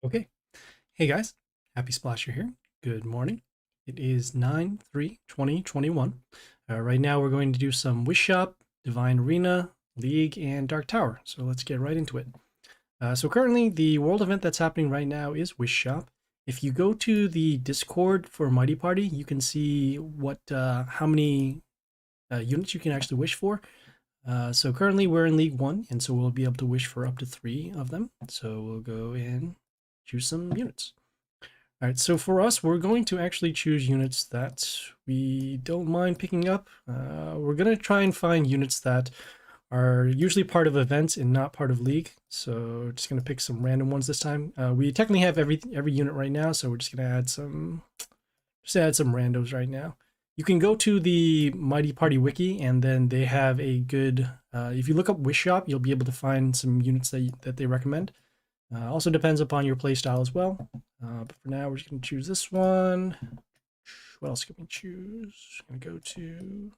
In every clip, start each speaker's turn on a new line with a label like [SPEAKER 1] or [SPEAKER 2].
[SPEAKER 1] Okay. Hey guys, happy Splasher here. Good morning. It is 9/3/2021. Right now we're going to do some Wish Shop, Divine Arena, League, and Dark Tower. So let's get right into it. So currently the world event that's happening right now is Wish Shop. If you go to the Discord for Mighty Party, you can see how many units you can actually wish for. So currently we're in League 1, and so we'll be able to wish for up to 3 of them. So we'll go and choose some units. All right, so for us, we're going to actually choose units that we don't mind picking up. We're going to try and find units that are usually part of events and not part of League. So just going to pick some random ones this time. We technically have every unit right now, so we're just going to add some randos right now. You can go to the Mighty Party wiki, and then they have a good. If you look up Wish Shop, you'll be able to find some units that they recommend. Also depends upon your playstyle as well. But for now, we're just going to choose this one. What else can we choose? I'm going to go to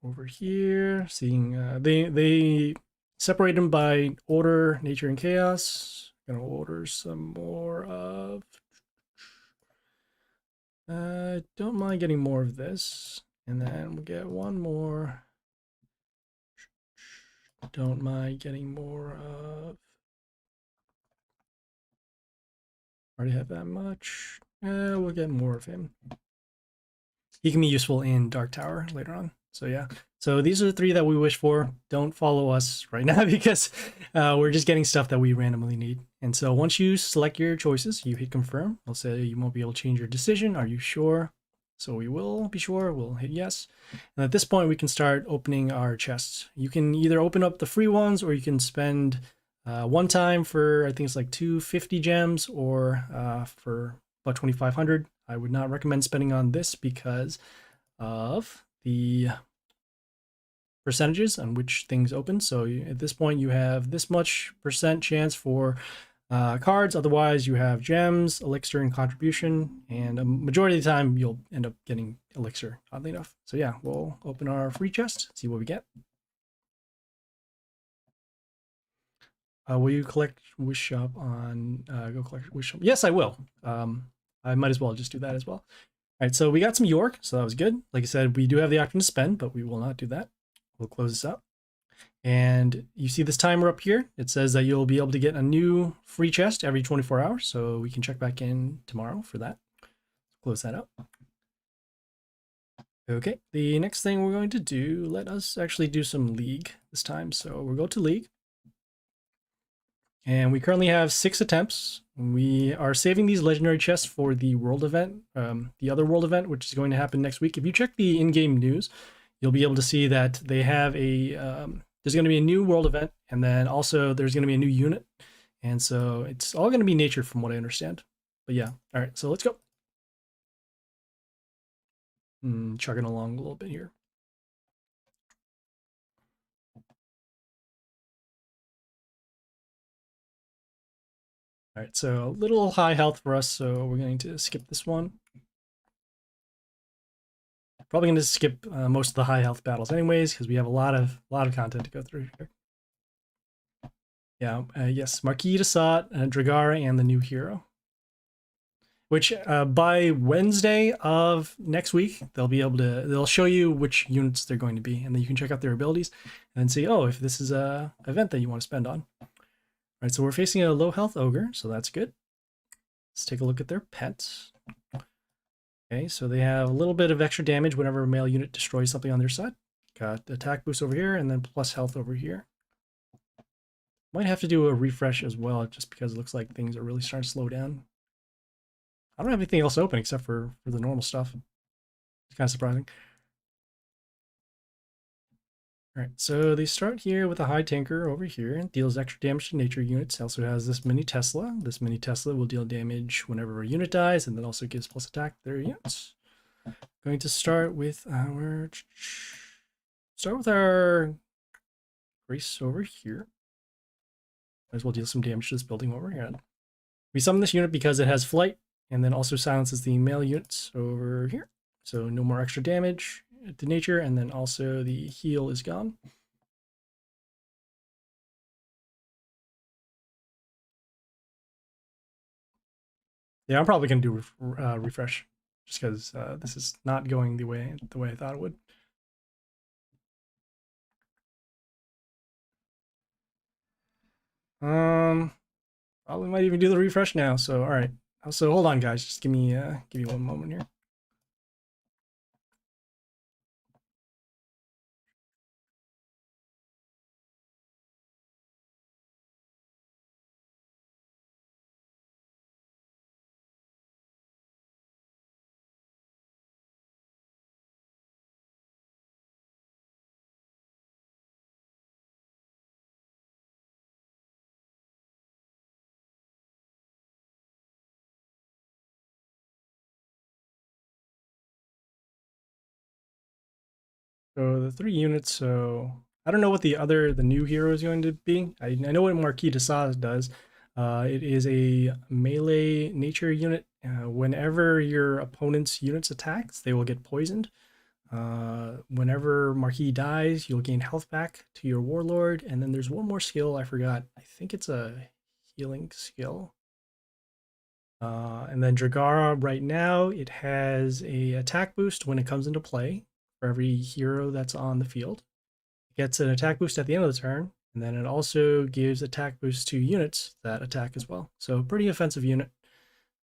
[SPEAKER 1] over here. Seeing they separate them by order, nature, and chaos. I'm going to order some more of. Don't mind getting more of this, and then we'll get one more. Don't mind getting more of. Already have that much. We'll get more of him. He can be useful in Dark Tower later on. So yeah. So these are the 3 that we wish for. Don't follow us right now because we're just getting stuff that we randomly need. And so once you select your choices, you hit confirm. It'll say you won't be able to change your decision. Are you sure? So we will be sure. We'll hit yes. And at this point, we can start opening our chests. You can either open up the free ones, or you can spend one time for, I think it's like 250 gems, or for about 2,500. I would not recommend spending on this because of the percentages on which things open. So at this point, you have this much % chance for cards. Otherwise, you have gems, elixir, and contribution. And a majority of the time, you'll end up getting elixir, oddly enough. So yeah, we'll open our free chest, see what we get. Will you collect Wish Shop on go collect Wish Shop? Yes, I will. I might as well just do that as well. All right, so we got some York, so that was good. Like I said, we do have the option to spend, but we will not do that. We'll close this up. And you see this timer up here. It says that you'll be able to get a new free chest every 24 hours, so we can check back in tomorrow for that. Close that up. Okay, the next thing we're going to do, let us actually do some League this time. So we'll go to League. And we currently have 6 attempts. We are saving these legendary chests for the world event, the other world event, which is going to happen next week. If you check the in-game news, you'll be able to see that they have there's going to be a new world event, and then also there's going to be a new unit. And so it's all going to be nature from what I understand. But yeah, all right, so let's go. Chugging along a little bit here. All right, so a little high health for us, so we're going to skip this one. Probably going to skip most of the high health battles anyways, because we have a lot of content to go through here. Yeah, yes, Marquis de Sade, Dragara, and the new hero. Which by Wednesday of next week, they'll show you which units they're going to be, and then you can check out their abilities and then see, oh, if this is a event that you want to spend on. All right, so we're facing a low health ogre, so that's good. Let's take a look at their pets. Okay, so they have a little bit of extra damage whenever a male unit destroys something on their side. Got attack boost over here, and then plus health over here. Might have to do a refresh as well, just because it looks like things are really starting to slow down. I don't have anything else open except for the normal stuff. It's kind of surprising. All right, so they start here with a high tanker over here. It deals extra damage to nature units. It also has this mini Tesla. This mini Tesla will deal damage whenever a unit dies, and then also gives plus attack to their units. Going to start with our Grace over here. Might as well deal some damage to this building over here. We summon this unit because it has flight, and then also silences the male units over here. So no more extra damage to nature, and then also the heal is gone. Yeah, I'm probably gonna do refresh just because this is not going the way I thought it would. Um, Probably might even do the refresh now. So all right. So hold on, guys. Just give me one moment here. So the 3 units. So I don't know what the new hero is going to be. I know what Marquis de Sade does. It is a melee nature unit. Whenever your opponent's units attacks, they will get poisoned. Whenever Marquis dies, you'll gain health back to your warlord. And then there's one more skill I forgot. I think it's a healing skill. And then Dragara right now, it has a attack boost when it comes into play for every hero that's on the field. It gets an attack boost at the end of the turn, and then it also gives attack boost to units that attack as well. So pretty offensive unit.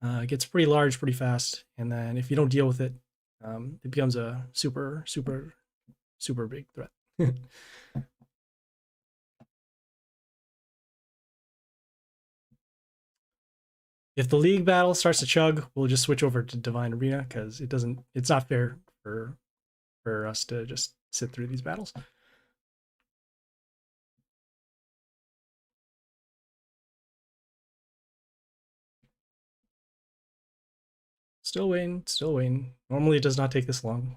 [SPEAKER 1] It gets pretty large pretty fast, and then if you don't deal with it, it becomes a super big threat. If the league battle starts to chug, we'll just switch over to Divine Arena because it's not fair for us to just sit through these battles. Still waiting, still waiting. Normally it does not take this long.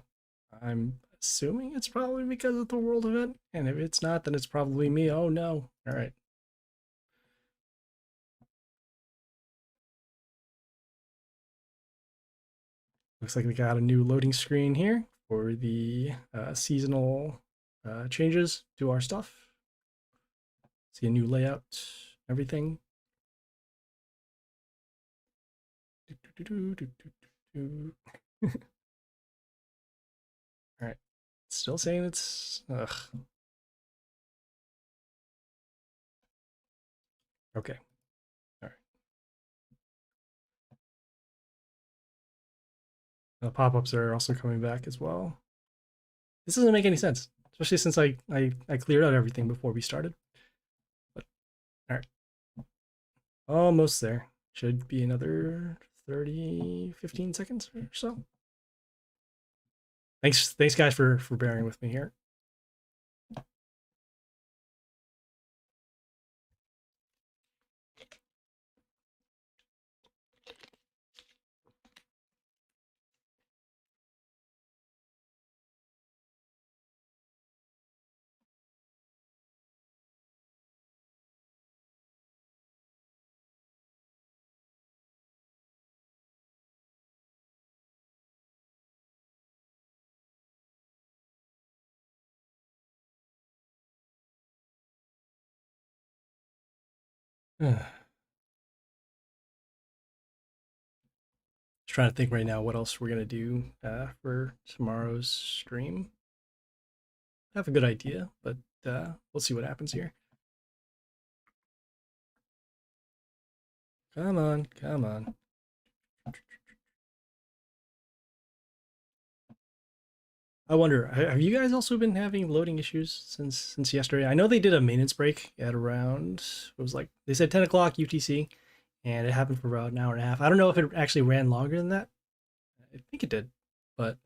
[SPEAKER 1] I'm assuming it's probably because of the world event, and if it's not, then it's probably me. Oh no. All right. Looks like we got a new loading screen here for the seasonal changes to our stuff. See a new layout, everything. All right. Still saying it's. Ugh. Okay. All right. The pop-ups are also coming back as well. This doesn't make any sense, especially since I cleared out everything before we started. But all right, almost there. Should be another 30, 15 seconds or so. Thanks guys for bearing with me here. Just trying to think right now what else we're gonna do for tomorrow's stream. I have a good idea, but we'll see what happens here. Come on, come on. I wonder, have you guys also been having loading issues since yesterday? I know they did a maintenance break at around it was like they said 10 o'clock UTC, and it happened for about an hour and a half. I don't know if it actually ran longer than that. I think it did, but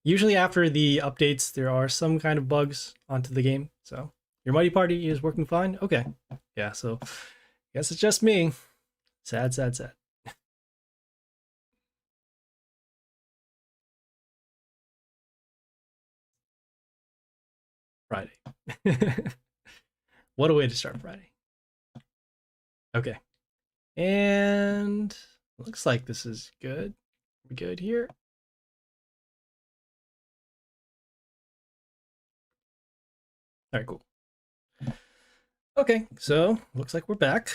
[SPEAKER 1] usually after the updates, there are some kind of bugs onto the game. So your mighty party is working fine. Okay, yeah. So I guess it's just me. Sad, sad, sad. Friday. What a way to start Friday. Okay. And looks like this is good. We're good here. All right, cool. Okay, so looks like we're back.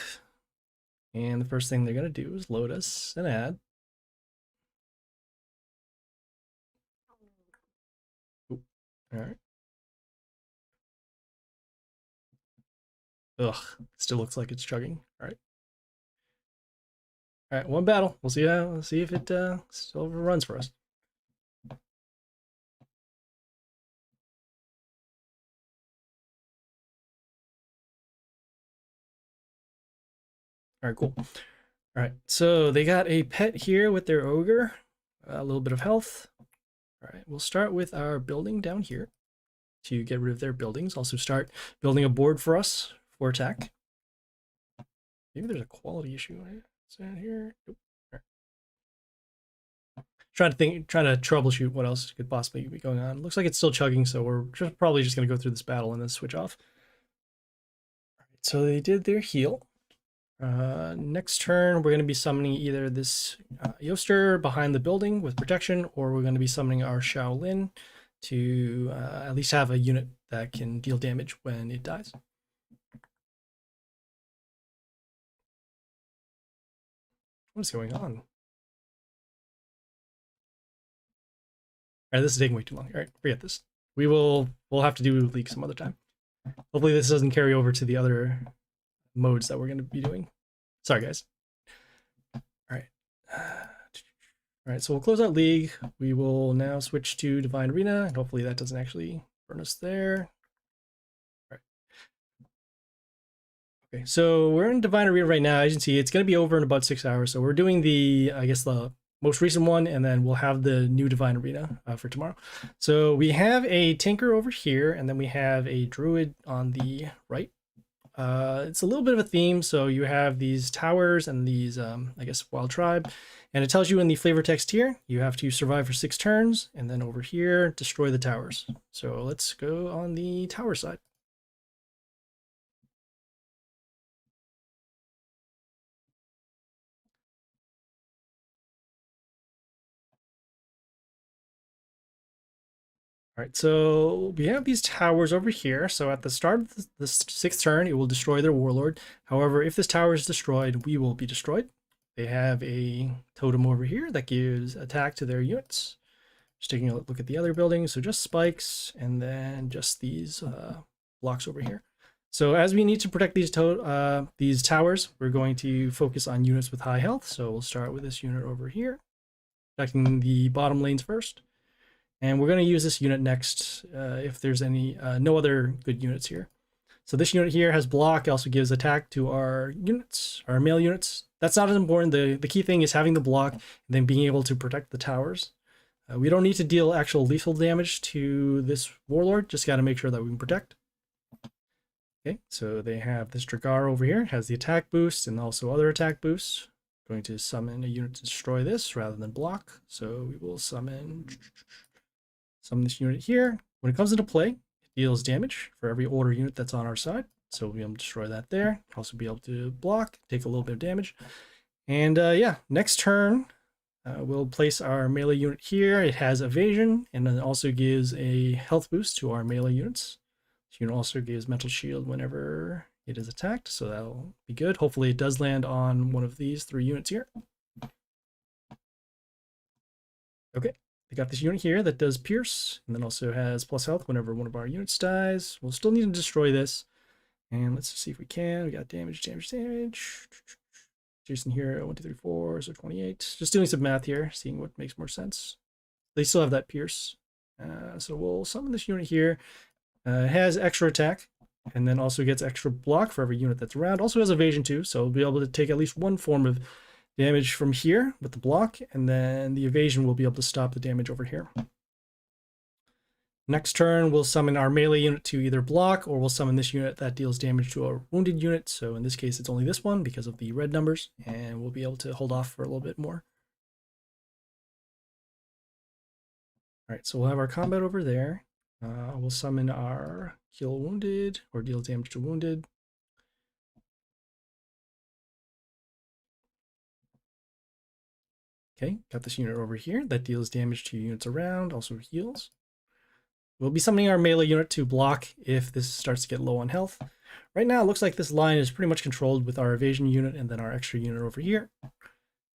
[SPEAKER 1] And the first thing they're going to do is load us an ad. Ooh, all right. Ugh, still looks like it's chugging. All right. All right, one battle. We'll see if it still runs for us. All right, cool. All right, so they got a pet here with their ogre, a little bit of health. All right, we'll start with our building down here to get rid of their buildings. Also start building a board for us for attack. Maybe there's a quality issue. Is that here? Nope. Right. Trying to troubleshoot what else could possibly be going on. Looks like it's still chugging, so we're probably just going to go through this battle and then switch off. All right, so they did their heal. Next turn, we're going to be summoning either this Yoster behind the building with protection, or we're going to be summoning our Shaolin to at least have a unit that can deal damage when it dies. What's going on? All right, this is taking way too long. All right, forget this. We'll have to do League some other time. Hopefully this doesn't carry over to the other modes that we're going to be doing. Sorry, guys. All right. All right, so we'll close out League. We will now switch to Divine Arena, and hopefully that doesn't actually burn us there. All right. Okay, so we're in Divine Arena right now. As you can see, it's going to be over in about 6 hours. So we're doing the, I guess, the most recent one, and then we'll have the new Divine Arena for tomorrow. So we have a Tinker over here, and then we have a Druid on the right. It's a little bit of a theme. So you have these towers and these, I guess, wild tribe. And it tells you in the flavor text here, you have to survive for 6 turns. And then over here, destroy the towers. So let's go on the tower side. All right, so we have these towers over here. So at the start of the 6th turn, it will destroy their warlord. However, if this tower is destroyed, we will be destroyed. They have a totem over here that gives attack to their units. Just taking a look at the other buildings. So just spikes and then just these blocks over here. So as we need to protect these towers, we're going to focus on units with high health. So we'll start with this unit over here, protecting the bottom lanes first. And we're going to use this unit next if there's any no other good units here. So this unit here has block. It also gives attack to our units, our male units. That's not as important. The key thing is having the block and then being able to protect the towers. We don't need to deal actual lethal damage to this warlord. Just got to make sure that we can protect. Okay, so they have this Dragar over here. It has the attack boost and also other attack boosts. Going to summon a unit to destroy this rather than block. So we will summon this unit here. When it comes into play, it deals damage for every order unit that's on our side. So we'll be able to destroy that there. Also be able to block, take a little bit of damage. And yeah, next turn, we'll place our melee unit here. It has evasion, and then it also gives a health boost to our melee units. This unit also gives mental shield whenever it is attacked, so that'll be good. Hopefully it does land on one of these 3 units here. Okay. They got this unit here that does pierce, and then also has plus health whenever one of our units dies. We'll still need to destroy this. And let's see if we can. We got damage. Jason here, 1, 2, 3, 4, so 28. Just doing some math here, seeing what makes more sense. They still have that pierce. So we'll summon this unit here. It has extra attack, and then also gets extra block for every unit that's around. Also has evasion too, so we'll be able to take at least one form of damage from here with the block, and then the evasion will be able to stop the damage over here. Next turn, we'll summon our melee unit to either block, or we'll summon this unit that deals damage to a wounded unit. So in this case, it's only this one because of the red numbers, and we'll be able to hold off for a little bit more. All right, so we'll have our combat over there. We'll summon our kill wounded or deal damage to wounded. Okay, got this unit over here that deals damage to units around, also heals. We'll be summoning our melee unit to block if this starts to get low on health. right now it looks like this line is pretty much controlled with our evasion unit and then our extra unit over here.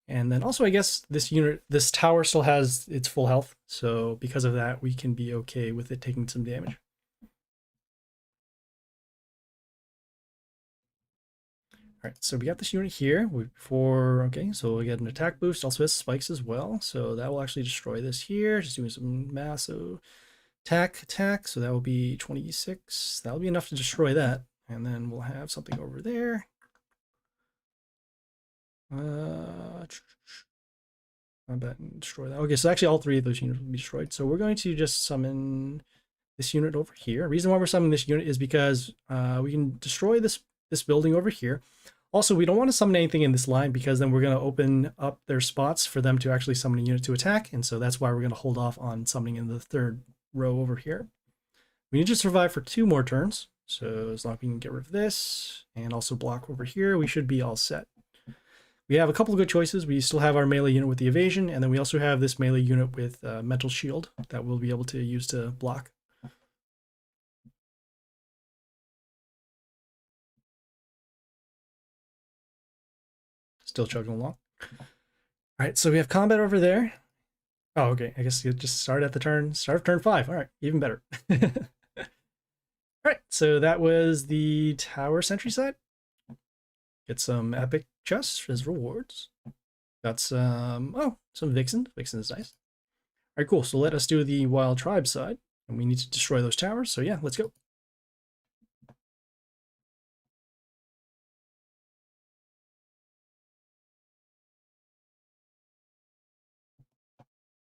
[SPEAKER 1] And then also, I guess this tower still has its full health. So because of that, we can be okay with it taking some damage. All right, so we got this unit here okay, so we get an attack boost, also has spikes as well. So that will actually destroy this here, just doing some massive attack. So that will be 26. That'll be enough to destroy that. And then we'll have something over there. I bet and destroy that. Okay, so actually all three of those units will be destroyed. So we're going to just summon this unit over here. The reason why we're summoning this unit is because we can destroy this building over here. Also, we don't want to summon anything in this line because then we're going to open up their spots for them to actually summon a unit to attack. And so that's why we're going to hold off on summoning in the third row over here. We need to survive for 2 more turns. So as long as we can get rid of this and also block over here, we should be all set. We have a couple of good choices. We still have our melee unit with the evasion, and then we also have this melee unit with mental shield that we'll be able to use to block. Still chugging along. All right, so we have combat over there. Oh, okay. I guess you just start at the start of turn 5. All right, even better. All right, so that was the tower sentry side. Get some epic chests as rewards. Got some Vixen. Vixen is nice. All right, cool. So let us do the Wild Tribe side, and we need to destroy those towers. So yeah, let's go.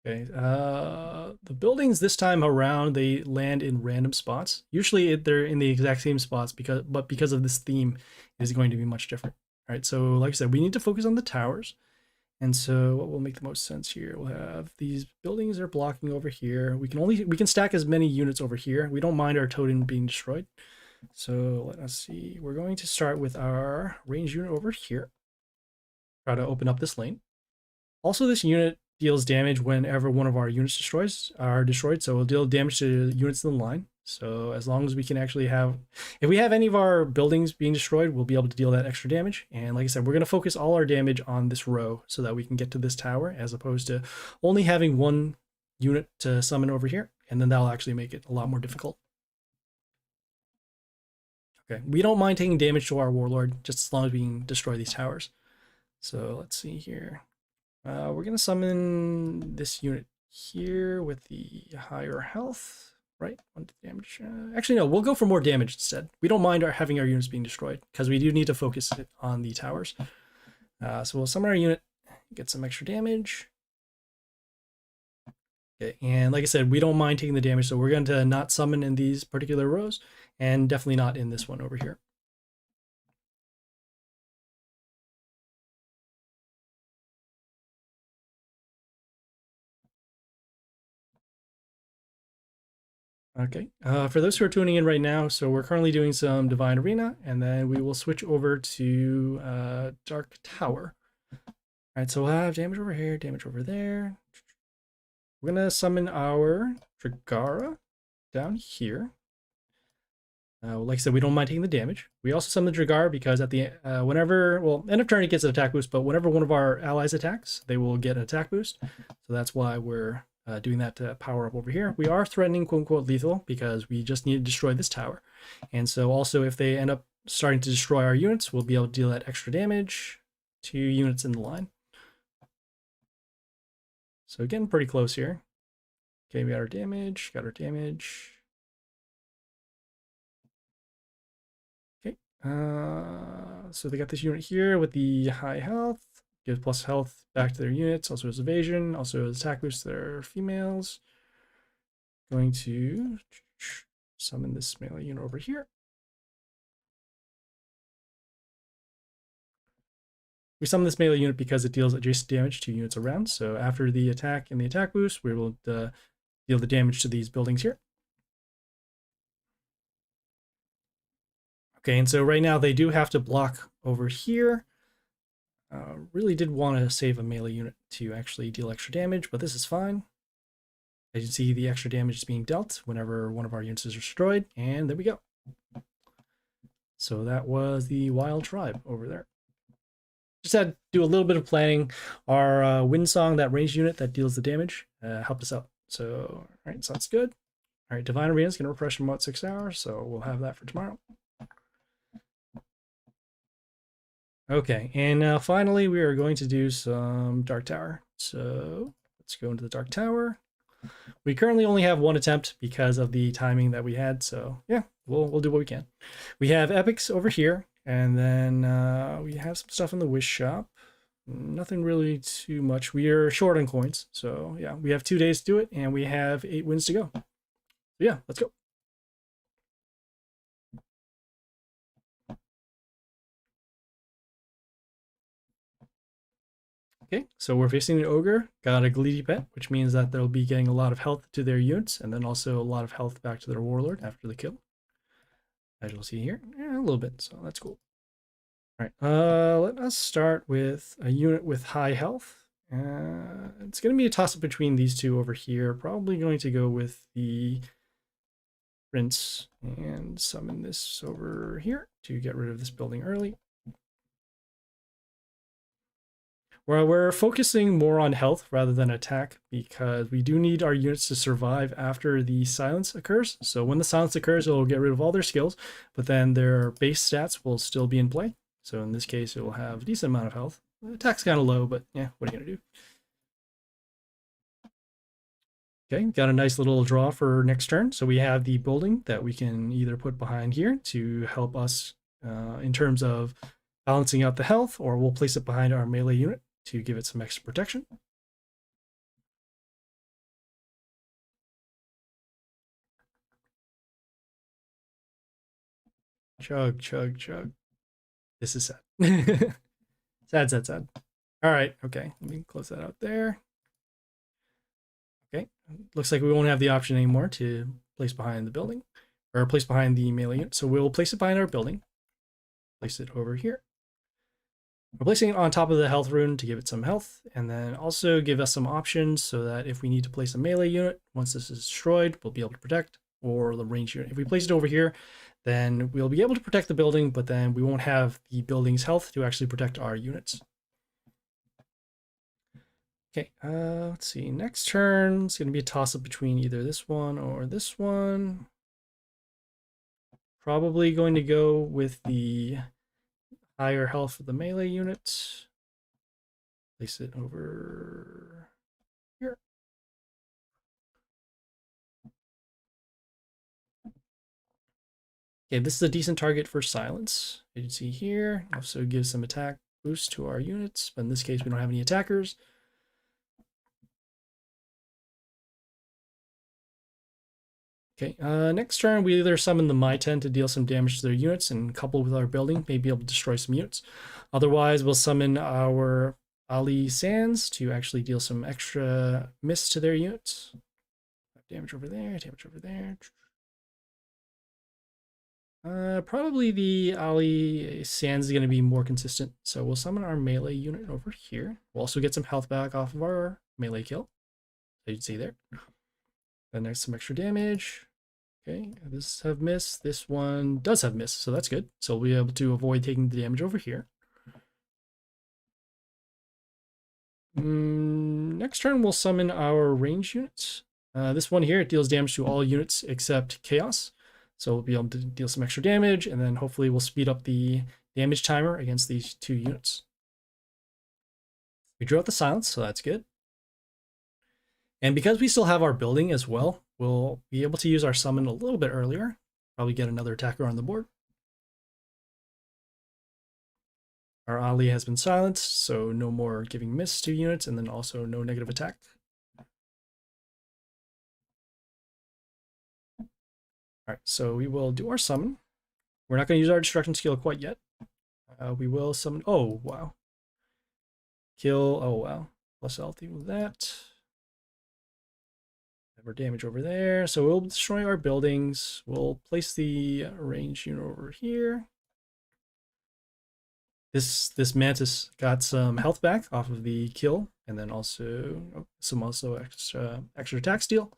[SPEAKER 1] Okay, the buildings this time around, they land in random spots. Usually they're in the exact same spots but because of this theme, it is going to be much different. All right, so like I said, we need to focus on the towers. And so what will make the most sense here? We'll have these buildings are blocking over here. We can stack as many units over here. We don't mind our totem being destroyed. So let us see. We're going to start with our range unit over here. Try to open up this lane. Also, this unit deals damage whenever one of our units are destroyed, so it'll deal damage to units in the line. So as long as we can actually if we have any of our buildings being destroyed, we'll be able to deal that extra damage. And like I said, we're going to focus all our damage on this row so that we can get to this tower, as opposed to only having one unit to summon over here, and then that'll actually make it a lot more difficult. Okay, we don't mind taking damage to our warlord, just as long as we can destroy these towers. So let's see here. We're going to summon this unit here with the higher health, right? 1 damage. Actually, no, we'll go for more damage instead. We don't mind having our units being destroyed because we do need to focus it on the towers. So we'll summon our unit, get some extra damage. Okay, and like I said, we don't mind taking the damage, so we're going to not summon in these particular rows, and definitely not in this one over here. Okay, for those who are tuning in right now, so we're currently doing some Divine Arena, and then we will switch over to Dark Tower. All right, so we'll have damage over here, damage over there. We're gonna summon our Dragara down here. Like I said, we don't mind taking the damage. We also summon the Dragara because at the end of turn it gets an attack boost, but whenever one of our allies attacks, they will get an attack boost. So that's why we're doing that to power up over here. We are threatening quote-unquote lethal because we just need to destroy this tower. And so also if they end up starting to destroy our units, we'll be able to deal that extra damage to units in the line. So getting pretty close here. Okay, we got our damage, Okay, so they got this unit here with the high health. Gives plus health back to their units, also has evasion, also has attack boost to their females. Going to summon this melee unit over here. We summon this melee unit because it deals adjacent damage to units around. So after the attack and the attack boost, we will deal the damage to these buildings here. Okay, and so right now they do have to block over here. Really did want to save a melee unit to actually deal extra damage, but this is fine. As you can see, the extra damage is being dealt whenever one of our units is destroyed, and there we go. So that was the Wild Tribe over there. Just had to do a little bit of planning. Our Wind Song, that range unit that deals the damage, helped us out. So, all right, so that's good. All right, Divine Arena is going to refresh in about 6 hours, so we'll have that for tomorrow. Okay, and finally we are going to do some Dark Tower. So let's go into the Dark Tower. We currently only have one attempt because of the timing that we had, so yeah, we'll do what we can. We have epics over here, and then we have some stuff in the wish shop. Nothing really too much. We are short on coins, so yeah, we have 2 days to do it, and we have 8 wins to go. So yeah, let's go. Okay, so we're facing an ogre, got a Gleedy pet, which means that they'll be getting a lot of health to their units, and then also a lot of health back to their warlord after the kill. As you'll see here, yeah, a little bit, so that's cool. All right, let us start with a unit with high health. It's going to be a toss-up between these two over here. Probably going to go with the Prince and summon this over here to get rid of this building early. Well, we're focusing more on health rather than attack because we do need our units to survive after the silence occurs. So when the silence occurs, it'll get rid of all their skills, but then their base stats will still be in play. So in this case, it will have a decent amount of health. The attack's kind of low, but yeah, what are you going to do? Okay, got a nice little draw for next turn. So we have the building that we can either put behind here to help us in terms of balancing out the health, or we'll place it behind our melee unit to give it some extra protection. Chug, chug, chug. This is sad. Sad, sad, sad. All right, okay. Let me close that out there. Okay, looks like we won't have the option anymore to place behind the building, or place behind the melee unit. So we'll place it behind our building. Place it over here. We're placing it on top of the health rune to give it some health, and then also give us some options so that if we need to place a melee unit, once this is destroyed, we'll be able to protect, or the range unit. If we place it over here, then we'll be able to protect the building, but then we won't have the building's health to actually protect our units. Okay, let's see. Next turn, it's going to be a toss-up between either this one or this one. Probably going to go with the higher health for the melee unit. Place it over here. Okay, this is a decent target for silence. You can see here. Also gives some attack boost to our units, but in this case we don't have any attackers. Okay, next turn we either summon the My 10 to deal some damage to their units and couple with our building, maybe able to destroy some units. Otherwise, we'll summon our Ali Sands to actually deal some extra miss to their units. Damage over there, damage over there. Probably the Ali Sands is going to be more consistent, so we'll summon our melee unit over here. We'll also get some health back off of our melee kill, so you can see there. Then there's some extra damage. Okay, this have missed. This one does have miss, so that's good. So we'll be able to avoid taking the damage over here. Next turn, we'll summon our range units. This one here, it deals damage to all units except Chaos. So we'll be able to deal some extra damage, and then hopefully we'll speed up the damage timer against these two units. We drew out the silence, so that's good. And because we still have our building as well, we'll be able to use our summon a little bit earlier. Probably get another attacker on the board. Our Ali has been silenced, so no more giving miss to units, and then also no negative attack. All right, so we will do our summon. We're not going to use our destruction skill quite yet. We will summon. Oh, wow. Kill. Oh, wow. Plus healthy with that. Have our damage over there. So we'll destroy our buildings. We'll place the range unit over here. This mantis got some health back off of the kill, and then also some extra attack steal.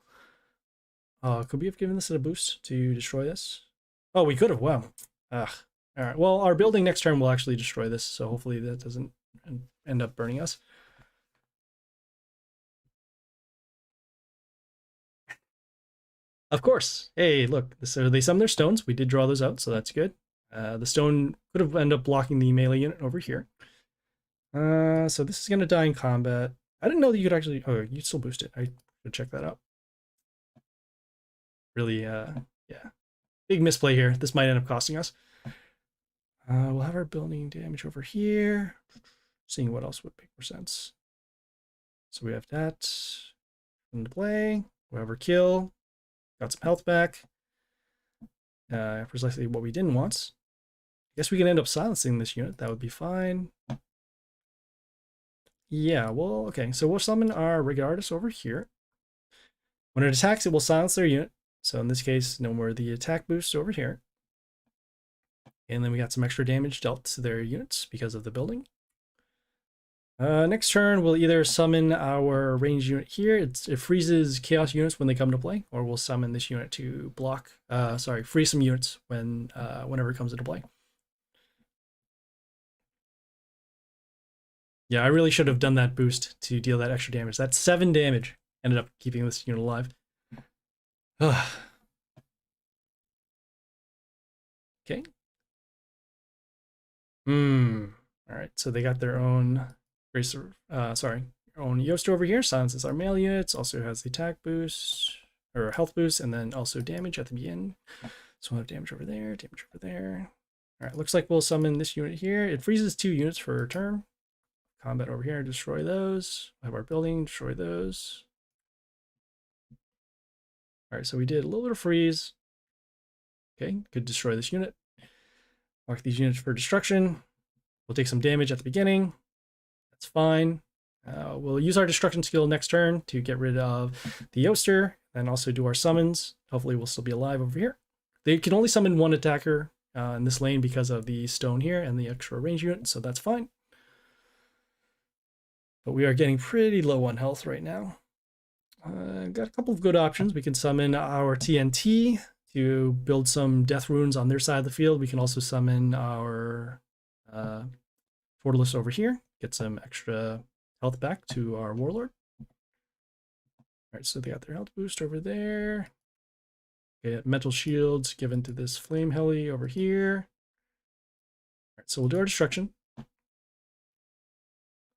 [SPEAKER 1] Could we have given this a boost to destroy this? Oh, we could have. Wow. Ugh. All right. Well, our building next turn will actually destroy this, so hopefully that doesn't end up burning us. Of course. Hey, look. So they summoned their stones. We did draw those out, so that's good. The stone could have ended up blocking the melee unit over here. So this is going to die in combat. I didn't know that you could actually... Oh, you still boost it. I should check that out. Really, yeah. Big misplay here. This might end up costing us. We'll have our building damage over here. Seeing what else would make more sense. So we have that into play. We'll have our kill. Got some health back. Precisely what we didn't want. I guess we can end up silencing this unit. That would be fine. Yeah, well, okay. So we'll summon our Regardus over here. When it attacks, it will silence their unit. So in this case, no more the attack boost over here. And then we got some extra damage dealt to their units because of the building. Next turn, we'll either summon our ranged unit here. It freezes chaos units when they come to play, or we'll summon this unit to block, freeze some units whenever it comes into play. Yeah, I really should have done that boost to deal that extra damage. That's 7 damage. Ended up keeping this unit alive. Okay. Alright, so they got their own own Yoast over here. Silences our melee units, also has the attack boost, or health boost, and then also damage at the beginning. So we'll have damage over there, damage over there. Alright, looks like we'll summon this unit here. It freezes 2 units for a turn. Combat over here, destroy those. We'll have our building, destroy those. Alright, so we did a little bit of freeze. Okay, could destroy this unit. Mark these units for destruction. We'll take some damage at the beginning. That's fine. We'll use our destruction skill next turn to get rid of the Yoaster and also do our summons. Hopefully we'll still be alive over here. They can only summon 1 attacker in this lane because of the stone here and the extra range unit, so that's fine. But we are getting pretty low on health right now. Got a couple of good options. We can summon our TNT to build some death runes on their side of the field. We can also summon our Fortalice over here, get some extra health back to our Warlord. All right, so they got their health boost over there. Okay, mental shields given to this flame heli over here. All right, so we'll do our destruction.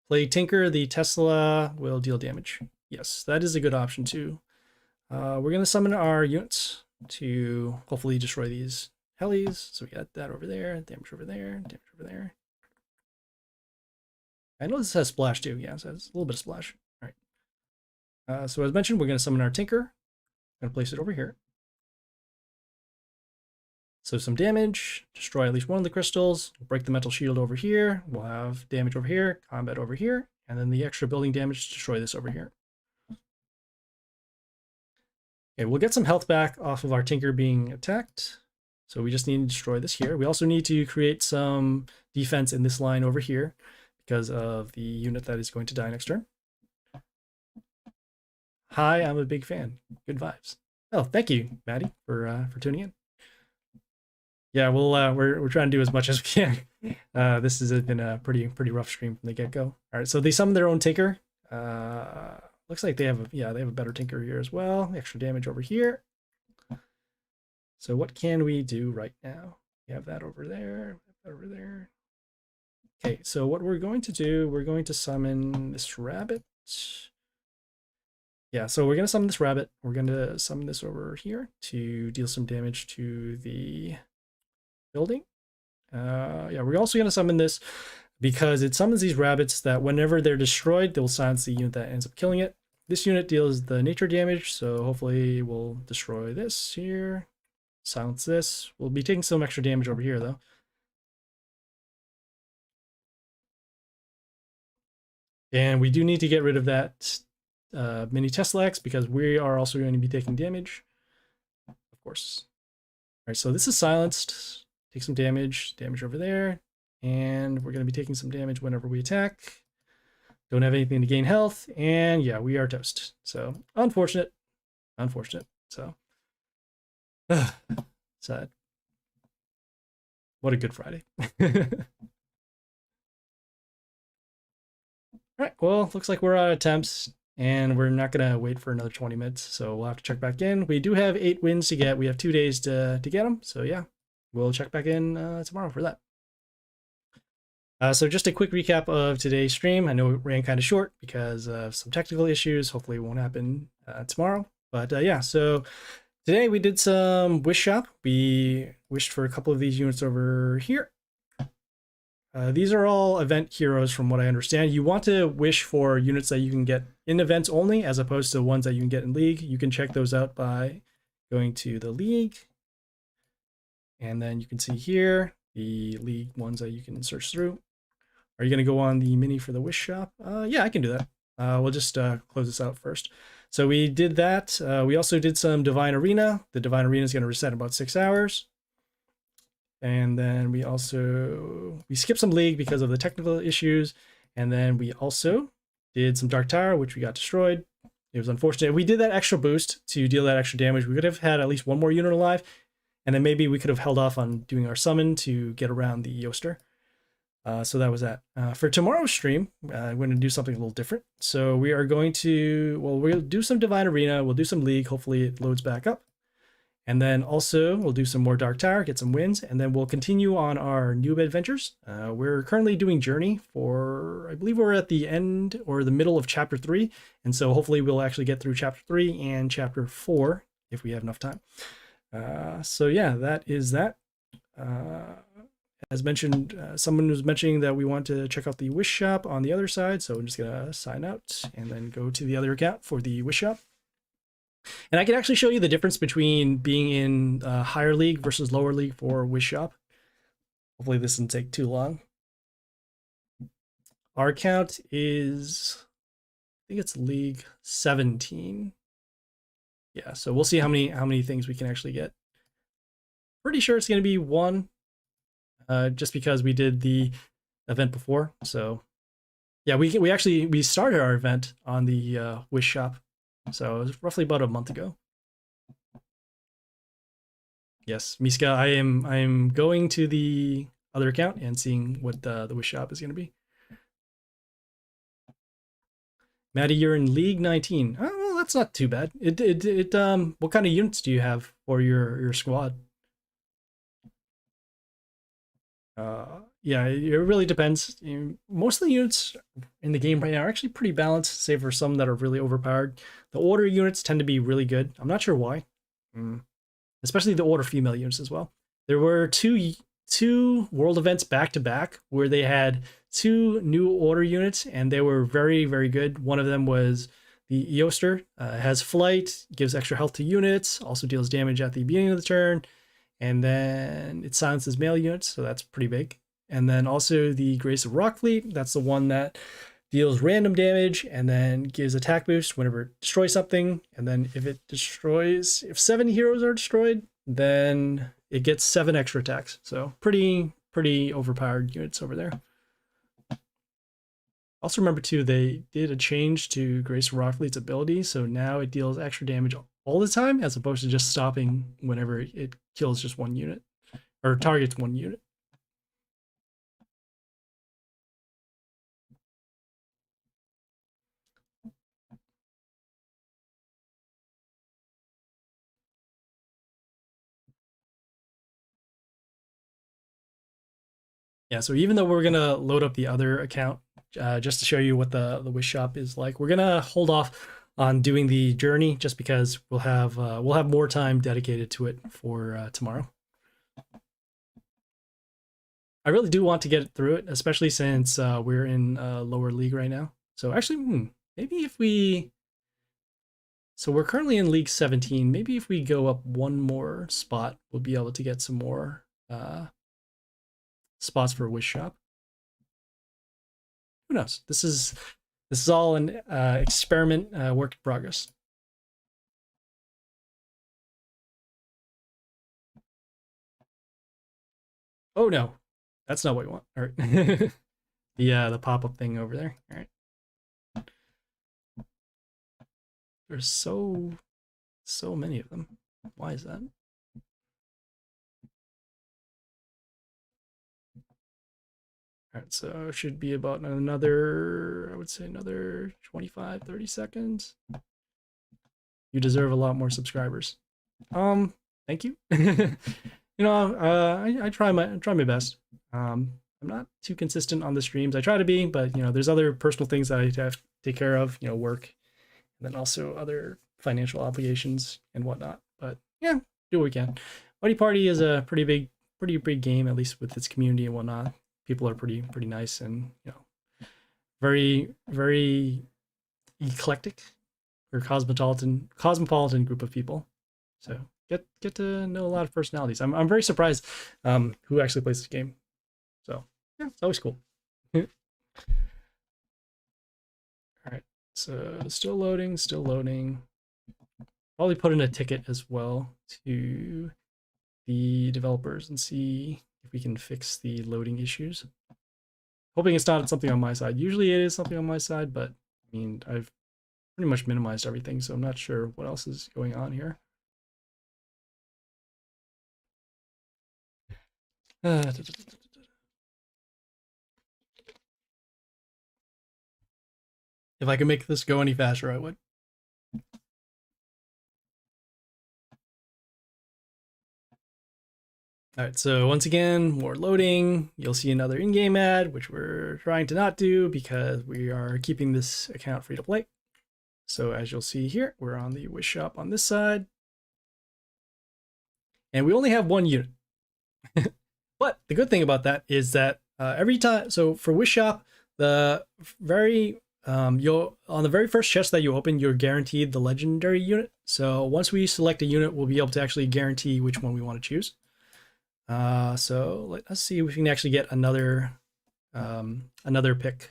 [SPEAKER 1] Play Tinker, the Tesla will deal damage. Yes, that is a good option too. We're going to summon our units to hopefully destroy these helis. So we got that over there, damage over there, damage over there. I know this has splash too. Yeah, so it's a little bit of splash. All right. So as mentioned, we're going to summon our Tinker. I'm going to place it over here. So some damage, destroy at least 1 of the crystals, break the mental shield over here. We'll have damage over here, combat over here, and then the extra building damage to destroy this over here. Okay, we'll get some health back off of our Tinker being attacked. So we just need to destroy this here. We also need to create some defense in this line over here because of the unit that is going to die next turn. Hi, I'm a big fan. Good vibes. Oh, thank you, Maddie, for tuning in. Yeah, we're trying to do as much as we can. This has been a pretty rough stream from the get-go. All right, so they summon their own Tinker. Looks like they have a better Tinker here as well. Extra damage over here. So what can we do right now? We have that over there, that over there. Okay, so what we're going to do, we're going to summon this rabbit. Yeah, so we're going to summon this rabbit. We're going to summon this over here to deal some damage to the building. Yeah, we're also going to summon this because it summons these rabbits that whenever they're destroyed, they will silence the unit that ends up killing it. This unit deals the nature damage, so hopefully we'll destroy this here, silence this. We'll be taking some extra damage over here, though. And we do need to get rid of that mini Tesla-X because we are also going to be taking damage, of course. All right, so this is silenced. Take some damage over there. And we're going to be taking some damage whenever we attack. Don't have anything to gain health. And yeah, we are toast. So unfortunate. So sad. What a good Friday. All right, well, looks like we're out of attempts, and we're not gonna wait for another 20 minutes, so we'll have to check back in. We do have 8 wins to get. We have 2 days to get them, so yeah, we'll check back in tomorrow for that. So just a quick recap of today's stream. I know it ran kind of short because of some technical issues. Hopefully it won't happen tomorrow. But yeah, so today we did some wish shop. We wished for a couple of these units over here. These are all event heroes from what I understand. You want to wish for units that you can get in events only as opposed to ones that you can get in league. You can check those out by going to the league. And then you can see here the league ones that you can search through. Are you going to go on the mini for the wish shop? Yeah, I can do that. We'll just close this out first. So we did that. We also did some Divine Arena. The Divine Arena is going to reset in about 6 hours. And then we skipped some league because of the technical issues. And then we also did some Dark Tower, which we got destroyed. It was unfortunate. We did that extra boost to deal that extra damage. We could have had at least one more unit alive. And then maybe we could have held off on doing our summon to get around the Yoster. So that was that. For tomorrow's stream, I'm going to do something a little different. So we are going to, well, we'll do some Divine Arena. We'll do some League. Hopefully it loads back up. And then also we'll do some more Dark Tower, get some wins, and then we'll continue on our noob adventures. We're currently doing Journey for, I believe we're at the end or the middle of Chapter 3. And so hopefully we'll actually get through Chapter 3 and Chapter 4 if we have enough time. So yeah, that is that. As mentioned, someone was mentioning that we want to check out the wish shop on the other side. So I'm just going to sign out and then go to the other account for the wish shop. And I can actually show you the difference between being in higher league versus lower league for wish shop. Hopefully this doesn't take too long. Our account is, I think it's league 17. Yeah, so we'll see how many things we can actually get. Pretty sure it's going to be 1. Just because we did the event before. So yeah, we started our event on the wish shop. So it was roughly about a month ago. Yes, Miska, I am going to the other account and seeing what the wish shop is going to be. Maddie, you're in League 19. Oh, well, that's not too bad. What kind of units do you have for your squad? Yeah, it really depends. Most of the units in the game right now are actually pretty balanced, save for some that are really overpowered. The order units tend to be really good. I'm not sure why. Especially the order female units as well. There were two world events back to back where they had 2 new order units and they were very, very good. One of them was the Eoster. Has flight, gives extra health to units, also deals damage at the beginning of the turn. And then it silences melee units, so that's pretty big. And then also the Grace of Rockfleet, that's the one that deals random damage and then gives attack boost whenever it destroys something. And then if 7 heroes are destroyed, then it gets 7 extra attacks. So pretty overpowered units over there. Also remember too, they did a change to Grace of Rockfleet's ability, so now it deals extra damage all the time as opposed to just stopping whenever it kills just 1 unit or targets 1 unit. Yeah, so even though we're gonna load up the other account just to show you what the wish shop is like, we're gonna hold off on doing the journey just because we'll have more time dedicated to it for tomorrow. I really do want to get through it, especially since we're in lower league right now. So actually, maybe if we... So we're currently in League 17. Maybe if we go up 1 more spot, we'll be able to get some more spots for Wish Shop. Who knows? This is all an experiment, work in progress. Oh no, that's not what we want. All right. The pop-up thing over there. All right. There's so many of them. Why is that? All right, so it should be about another, I would say another 25, 30 seconds. You deserve a lot more subscribers. Thank you. You know, I try my best. I'm not too consistent on the streams. I try to be, but you know, there's other personal things that I have to take care of, you know, work, and then also other financial obligations and whatnot. But yeah, do what we can. Buddy Party is a pretty big game, at least with its community and whatnot. People are pretty nice, and you know, very eclectic or cosmopolitan group of people. So get to know a lot of personalities. I'm very surprised who actually plays this game. So yeah, it's always cool. All right, so still loading. Probably put in a ticket as well to the developers and see if we can fix the loading issues. Hoping it's not something on my side. Usually it is something on my side, but I mean, I've pretty much minimized everything, so I'm not sure what else is going on here. If I could make this go any faster, I would. All right, so once again, more loading. You'll see another in-game ad, which we're trying to not do because we are keeping this account free to play. So as you'll see here, we're on the Wish shop on this side. And we only have one unit. But the good thing about that is that every time, so for Wish shop, the very you'll on the very first chest that you open, you're guaranteed the legendary unit. So once we select a unit, we'll be able to actually guarantee which one we want to choose. So let us see if we can actually get another pick.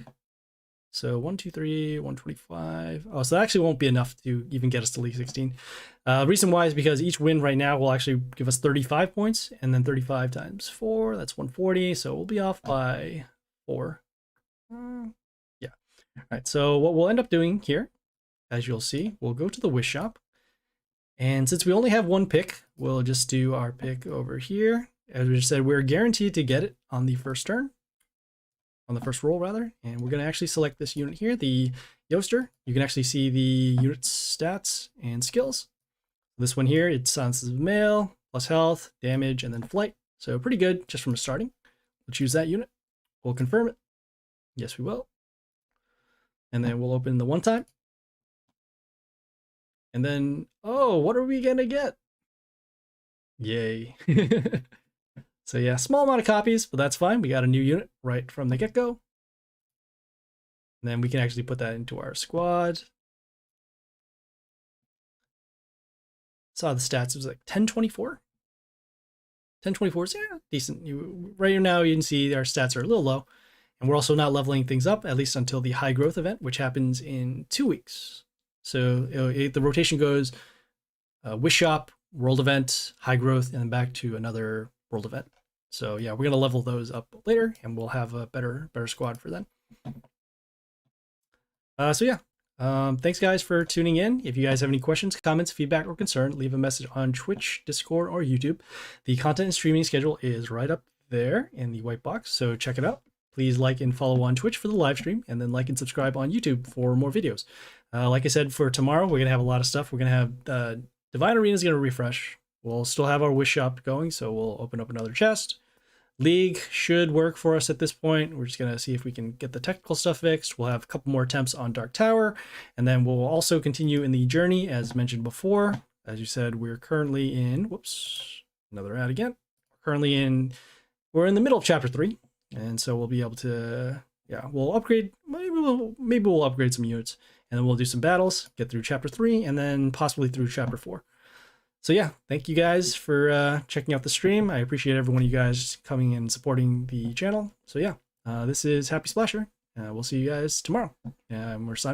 [SPEAKER 1] So 1, 2, 3, 125. Oh, so that actually won't be enough to even get us to League 16. Reason why is because each win right now will actually give us 35 points, and then 35 times 4, that's 140. So we'll be off by 4. Yeah. All right. So what we'll end up doing here, as you'll see, we'll go to the Wish shop. And since we only have one pick, we'll just do our pick over here. As we just said, we're guaranteed to get it on the first turn. On the first roll, rather. And we're going to actually select this unit here, the Yoster. You can actually see the unit's stats and skills. This one here, it's silences of mail, plus health, damage, and then flight. So pretty good just from starting. We'll choose that unit. We'll confirm it. Yes, we will. And then we'll open the one time. And then, oh, what are we going to get? Yay. So yeah, small amount of copies, but that's fine. We got a new unit right from the get-go. And then we can actually put that into our squad. Saw the stats, it was like 1024. 1024 is, yeah, decent. Right now you can see our stats are a little low. And we're also not leveling things up, at least until the high growth event, which happens in 2 weeks. So the rotation goes Wish shop, world event, high growth, and then back to another world event. So yeah, we're gonna level those up later, and we'll have a better squad for then. So yeah, thanks guys for tuning in. If you guys have any questions, comments, feedback, or concern, leave a message on Twitch, Discord, or YouTube. The content and streaming schedule is right up there in the white box, so check it out. Please like and follow on Twitch for the live stream, and then like and subscribe on YouTube for more videos. Like I said, for tomorrow, we're gonna have a lot of stuff. We're gonna have Divine Arena is gonna refresh. We'll still have our Wish shop going, so we'll open up another chest. League should work for us at this point. We're just going to see if we can get the technical stuff fixed. We'll have a couple more attempts on Dark Tower, and then we'll also continue in the journey, as mentioned before. As you said, we're currently in, whoops, another ad again. We're in the middle of Chapter 3, and so we'll be able to, yeah, we'll upgrade, maybe we'll upgrade some units, and then we'll do some battles, get through Chapter 3, and then possibly through Chapter 4. So yeah, thank you guys for checking out the stream. I appreciate every one of you guys coming and supporting the channel. So yeah, this is Happy Splasher. We'll see you guys tomorrow. We're signing.